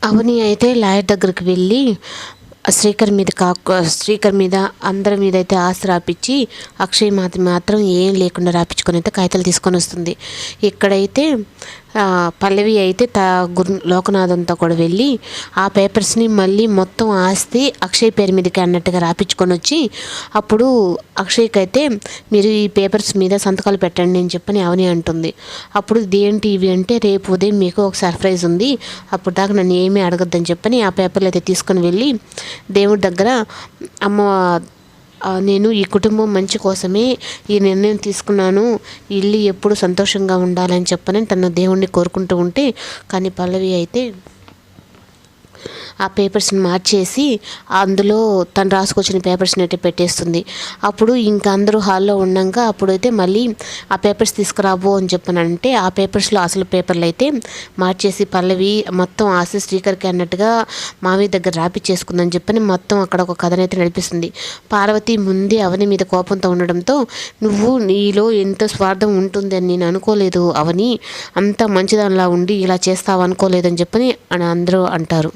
అవని అయితే లాయర్ దగ్గరికి వెళ్ళి శ్రీకర్ మీద అందరి మీద అయితే ఆస్తి రాపిచ్చి అక్షయ్ మాత్రం ఏం లేకుండా రాపించుకొని అయితే కాగితాలు తీసుకొని వస్తుంది. ఇక్కడైతే పల్లవి అయితే లోకనాథంతో కూడా వెళ్ళి ఆ పేపర్స్ని మళ్ళీ మొత్తం ఆస్తి అక్షయ్ పేరు మీదకి అన్నట్టుగా రాపించుకొని వచ్చి అప్పుడు అక్షయ్కి అయితే మీరు ఈ పేపర్స్ మీద సంతకాలు పెట్టండి అని చెప్పని అవని అంటుంది. అప్పుడు దేంటి ఇవి అంటే రేపు ఉదయం మీకు ఒక సర్ప్రైజ్ ఉంది, అప్పుడు దాకా నన్ను ఏమీ అడగద్దని చెప్పని ఆ పేపర్లు అయితే తీసుకొని వెళ్ళి దేవుడి దగ్గర అమ్మ నేను ఈ కుటుంబం మంచి కోసమే ఈ నిర్ణయం తీసుకున్నాను, ఇల్లు ఎప్పుడు సంతోషంగా ఉండాలని చెప్పని తన దేవుణ్ణి కోరుకుంటూ ఉంటే కానీ పల్లవి అయితే ఆ పేపర్స్ని మార్చేసి అందులో తను రాసుకొచ్చిన పేపర్స్ని అయితే పెట్టేస్తుంది. అప్పుడు ఇంకా అందరూ హాల్లో ఉన్నాక అప్పుడైతే మళ్ళీ ఆ పేపర్స్ తీసుకురాబో అని చెప్పనంటే ఆ పేపర్స్లో అసలు పేపర్లు అయితే మార్చేసి పల్లవి మొత్తం ఆశ శ్రీకర్కి అన్నట్టుగా మావి దగ్గర రాపిచ్చేసుకుందని చెప్పని మొత్తం అక్కడ ఒక కథనైతే నడిపిస్తుంది. పార్వతి ముందే అవని మీద కోపంతో ఉండడంతో నువ్వు నీలో ఎంత స్వార్థం ఉంటుంది అని నేను అనుకోలేదు అవని, అంత మంచిదానిలా ఉండి ఇలా చేస్తావు అనుకోలేదని చెప్పని అందరూ అంటారు.